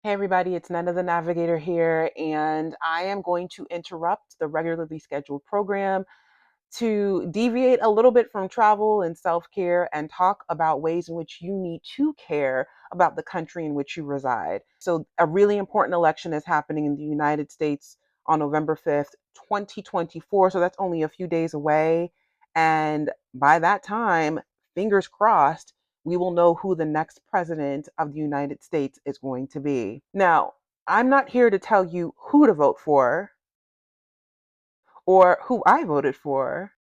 Hey everybody, it's Nana the Navigator here, and I am going to interrupt the regularly scheduled program to deviate a little bit from travel and self care and talk about ways in which you need to care about the country in which you reside. So, a really important election is happening in the United States on November 5th, 2024. So, that's only a few days away. And by that time, fingers crossed, we will know who the next president of the United States is going to be. Now, I'm not here to tell you who to vote for or who I voted for,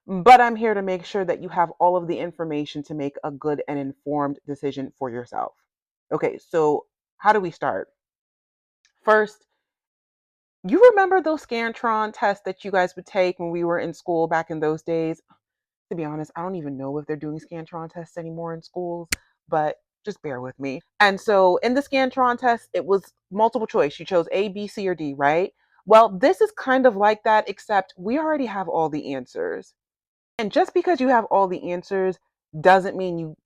but I'm here to make sure that you have all of the information to make a good and informed decision for yourself. Okay, so how do we start? First, you remember those Scantron tests that you guys would take when we were in school back in those days? To be honest, I don't even know if they're doing Scantron tests anymore in schools, but just bear with me. And so in the Scantron test, it was multiple choice. You chose A, B, C, or D, right? Well, this is kind of like that, except we already have all the answers. And just because you have all the answers doesn't mean you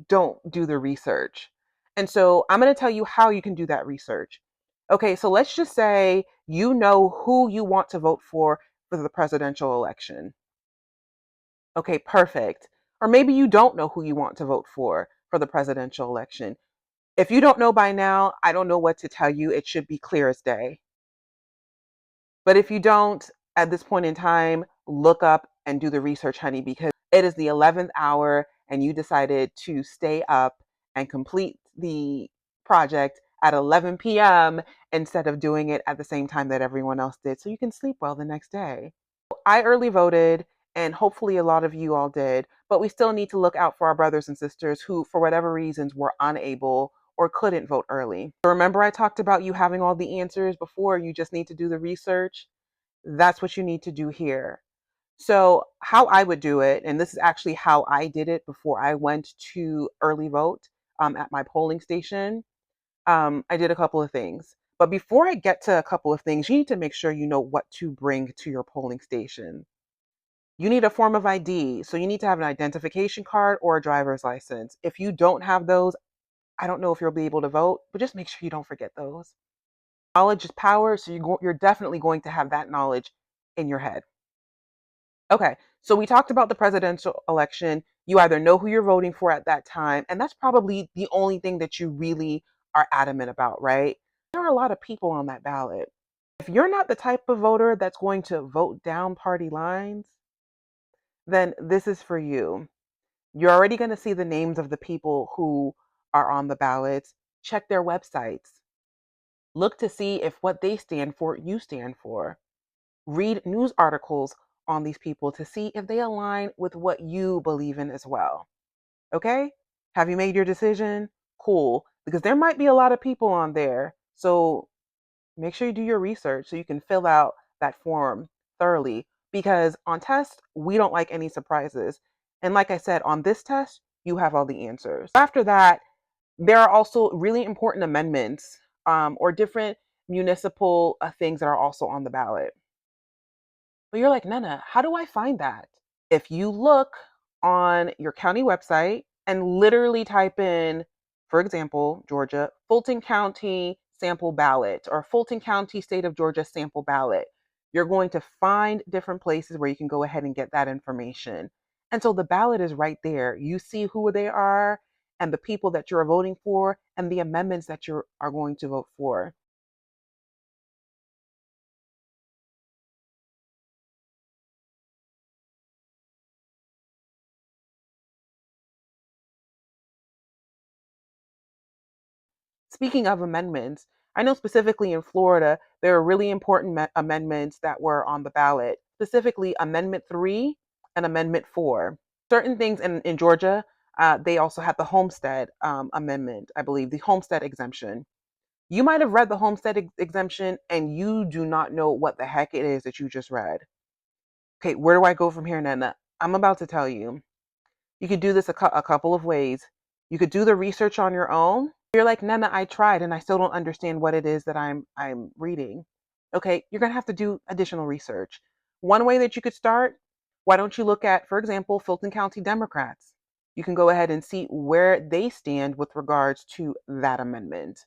don't do the research. And so I'm going to tell you how you can do that research. Okay, so let's just say you know who you want to vote for the presidential election. Okay, perfect. Or maybe you don't know who you want to vote for the presidential election. If you don't know by now, I don't know what to tell you. It should be clear as day. But if you don't, at this point in time, look up and do the research, honey, because it is the 11th hour and you decided to stay up and complete the project at 11 p.m. instead of doing it at the same time that everyone else did so you can sleep well the next day. I early voted, and hopefully a lot of you all did, but we still need to look out for our brothers and sisters who, for whatever reasons, were unable or couldn't vote early. Remember, I talked about you having all the answers before, you just need to do the research? That's what you need to do here. So, how I would do it, and this is actually how I did it before I went to early vote at my polling station, I did a couple of things. But before I get to a couple of things, you need to make sure you know what to bring to your polling station. You need a form of ID. So you need to have an identification card or a driver's license. If you don't have those, I don't know if you'll be able to vote, but just make sure you don't forget those. Knowledge is power, so you're definitely going to have that knowledge in your head. Okay, so we talked about the presidential election. You either know who you're voting for at that time, and that's probably the only thing that you really are adamant about, right? There are a lot of people on that ballot. If you're not the type of voter that's going to vote down party lines, then this is for you. You're already going to see the names of the people who are on the ballots. Check their websites. Look to see if what they stand for, you stand for. Read news articles on these people to see if they align with what you believe in as well. Okay? Have you made your decision? Cool. Because there might be a lot of people on there. So make sure you do your research so you can fill out that form thoroughly. Because on tests, we don't like any surprises. And like I said, on this test, you have all the answers. After that, there are also really important amendments or different municipal things that are also on the ballot. But you're like, Nana, how do I find that? If you look on your county website and literally type in, for example, Georgia, Fulton County sample ballot or Fulton County state of Georgia sample ballot, you're going to find different places where you can go ahead and get that information. And so the ballot is right there. You see who they are and the people that you're voting for and the amendments that you are going to vote for. Speaking of amendments, I know specifically in Florida, there are really important amendments that were on the ballot, specifically Amendment 3 and Amendment 4. Certain things in Georgia, they also had the Homestead Amendment, I believe, the Homestead exemption. You might have read the Homestead exemption and you do not know what the heck it is that you just read. Okay, where do I go from here, Nana? I'm about to tell you. You could do this a couple of ways. You could do the research on your own. You're like, Nana, I tried and I still don't understand what it is that I'm reading. Okay, you're gonna have to do additional research. One way that you could start, why don't you look at, for example, Fulton County Democrats? You can go ahead and see where they stand with regards to that amendment.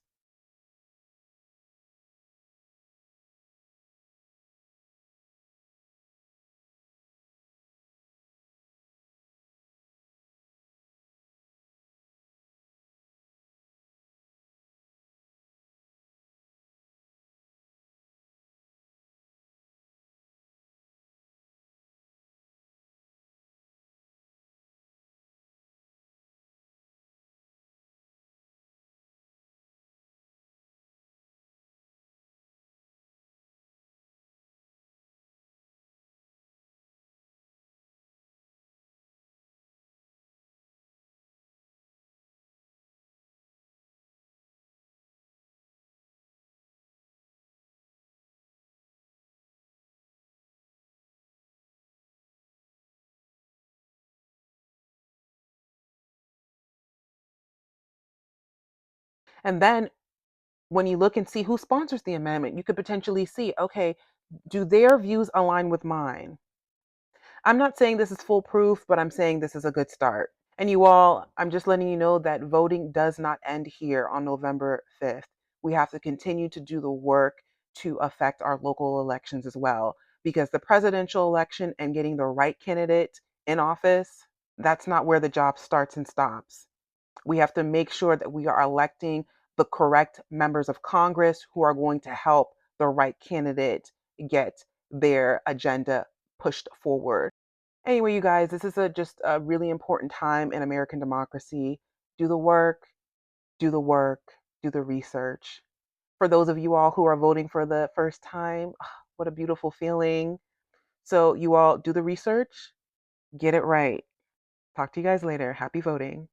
And then when you look and see who sponsors the amendment, you could potentially see, okay, do their views align with mine? I'm not saying this is foolproof, but I'm saying this is a good start. And you all, I'm just letting you know that voting does not end here on November 5th. We have to continue to do the work to affect our local elections as well, because the presidential election and getting the right candidate in office, that's not where the job starts and stops. We have to make sure that we are electing the correct members of Congress who are going to help the right candidate get their agenda pushed forward. Anyway, you guys, this is just a really important time in American democracy. Do the work, do the work, do the research. For those of you all who are voting for the first time, what a beautiful feeling. So, you all do the research, get it right. Talk to you guys later. Happy voting.